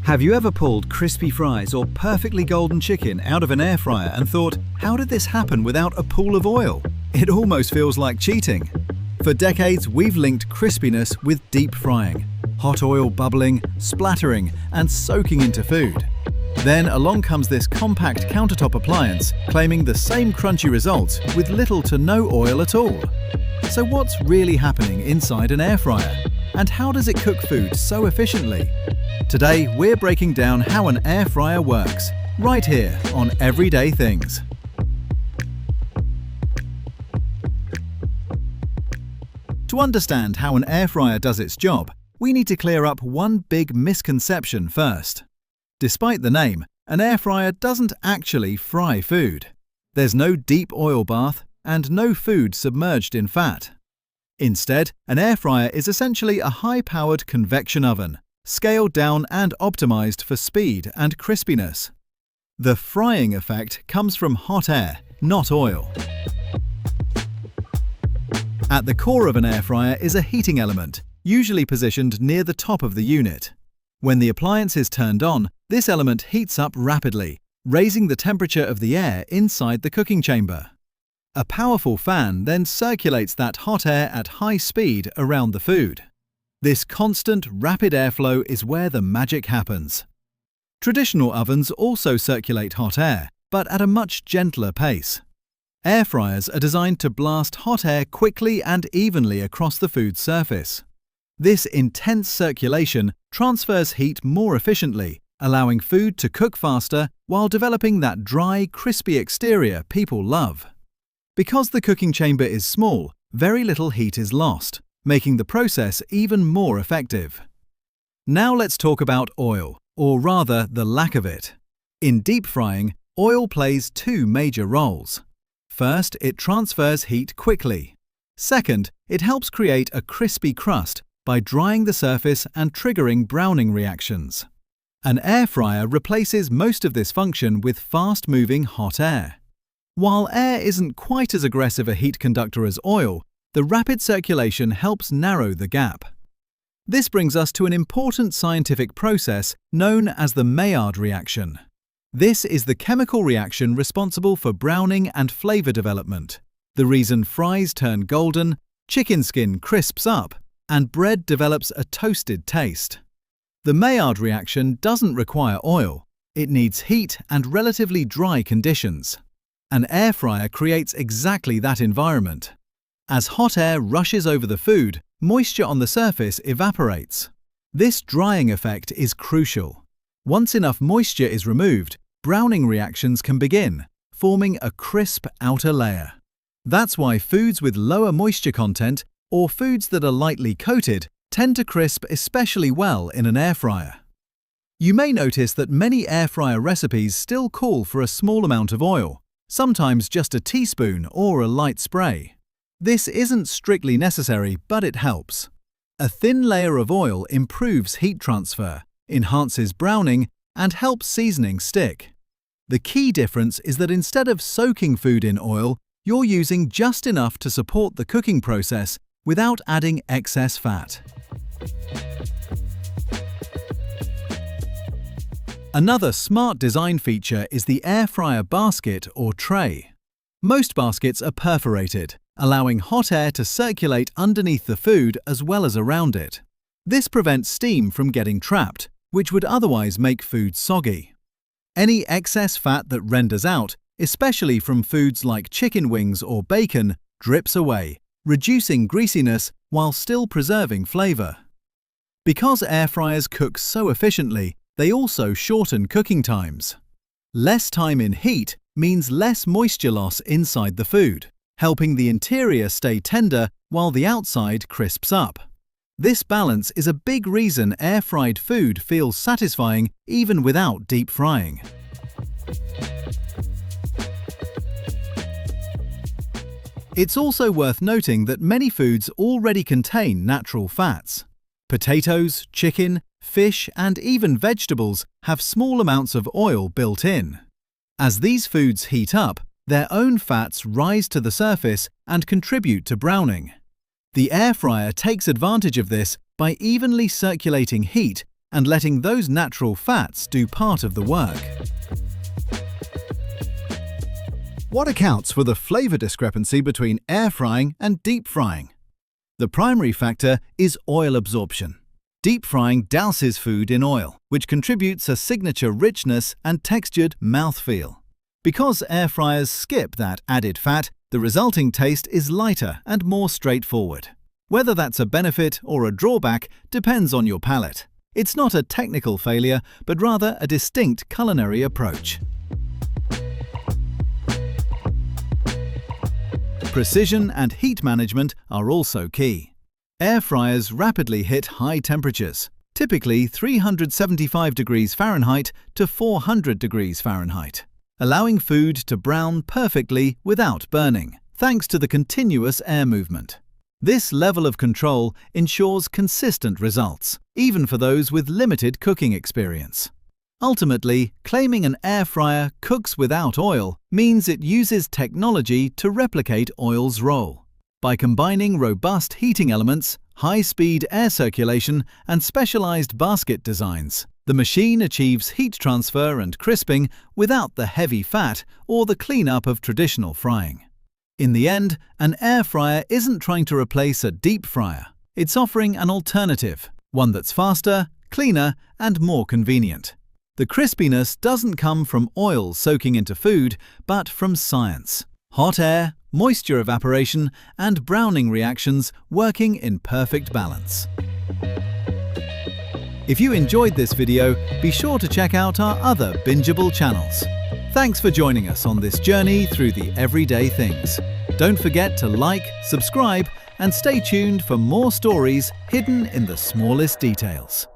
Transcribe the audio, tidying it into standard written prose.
Have you ever pulled crispy fries or perfectly golden chicken out of an air fryer and thought, how did this happen without a pool of oil? It almost feels like cheating. For decades, we've linked crispiness with deep frying, hot oil bubbling, splattering, and soaking into food. Then along comes this compact countertop appliance claiming the same crunchy results with little to no oil at all. So what's really happening inside an air fryer? And how does it cook food so efficiently? Today, we're breaking down how an air fryer works, right here on Everyday Things. To understand how an air fryer does its job, we need to clear up one big misconception first. Despite the name, an air fryer doesn't actually fry food. There's no deep oil bath and no food submerged in fat. Instead, an air fryer is essentially a high-powered convection oven, scaled down and optimized for speed and crispiness. The frying effect comes from hot air, not oil. At the core of an air fryer is a heating element, usually positioned near the top of the unit. When the appliance is turned on, this element heats up rapidly, raising the temperature of the air inside the cooking chamber. A powerful fan then circulates that hot air at high speed around the food. This constant, rapid airflow is where the magic happens. Traditional ovens also circulate hot air, but at a much gentler pace. Air fryers are designed to blast hot air quickly and evenly across the food's surface. This intense circulation transfers heat more efficiently, allowing food to cook faster while developing that dry, crispy exterior people love. Because the cooking chamber is small, very little heat is lost, making the process even more effective. Now let's talk about oil, or rather the lack of it. In deep frying, oil plays two major roles. First, it transfers heat quickly. Second, it helps create a crispy crust by drying the surface and triggering browning reactions. An air fryer replaces most of this function with fast-moving hot air. While air isn't quite as aggressive a heat conductor as oil, the rapid circulation helps narrow the gap. This brings us to an important scientific process known as the Maillard reaction. This is the chemical reaction responsible for browning and flavor development, the reason fries turn golden, chicken skin crisps up, and bread develops a toasted taste. The Maillard reaction doesn't require oil. It needs heat and relatively dry conditions. An air fryer creates exactly that environment. As hot air rushes over the food, moisture on the surface evaporates. This drying effect is crucial. Once enough moisture is removed, browning reactions can begin, forming a crisp outer layer. That's why foods with lower moisture content or foods that are lightly coated tend to crisp especially well in an air fryer. You may notice that many air fryer recipes still call for a small amount of oil, sometimes just a teaspoon or a light spray. This isn't strictly necessary, but it helps. A thin layer of oil improves heat transfer, enhances browning, and helps seasoning stick. The key difference is that instead of soaking food in oil, you're using just enough to support the cooking process without adding excess fat. Another smart design feature is the air fryer basket or tray. Most baskets are perforated, allowing hot air to circulate underneath the food as well as around it. This prevents steam from getting trapped, which would otherwise make food soggy. Any excess fat that renders out, especially from foods like chicken wings or bacon, drips away, reducing greasiness while still preserving flavor. Because air fryers cook so efficiently, they also shorten cooking times. Less time in heat means less moisture loss inside the food, helping the interior stay tender while the outside crisps up. This balance is a big reason air-fried food feels satisfying even without deep frying. It's also worth noting that many foods already contain natural fats. Potatoes, chicken, fish, and even vegetables have small amounts of oil built in. As these foods heat up, their own fats rise to the surface and contribute to browning. The air fryer takes advantage of this by evenly circulating heat and letting those natural fats do part of the work. What accounts for the flavor discrepancy between air frying and deep frying? The primary factor is oil absorption. Deep frying douses food in oil, which contributes a signature richness and textured mouthfeel. Because air fryers skip that added fat, the resulting taste is lighter and more straightforward. Whether that's a benefit or a drawback depends on your palate. It's not a technical failure, but rather a distinct culinary approach. Precision and heat management are also key. Air fryers rapidly hit high temperatures, typically 375 degrees Fahrenheit to 400 degrees Fahrenheit, allowing food to brown perfectly without burning, thanks to the continuous air movement. This level of control ensures consistent results, even for those with limited cooking experience. Ultimately, claiming an air fryer cooks without oil means it uses technology to replicate oil's role. By combining robust heating elements, high-speed air circulation, and specialized basket designs, the machine achieves heat transfer and crisping without the heavy fat or the cleanup of traditional frying. In the end, an air fryer isn't trying to replace a deep fryer. It's offering an alternative, one that's faster, cleaner, and more convenient. The crispiness doesn't come from oil soaking into food, but from science. Hot air, moisture evaporation, and browning reactions working in perfect balance. If you enjoyed this video, be sure to check out our other bingeable channels. Thanks for joining us on this journey through the everyday things. Don't forget to like, subscribe, and stay tuned for more stories hidden in the smallest details.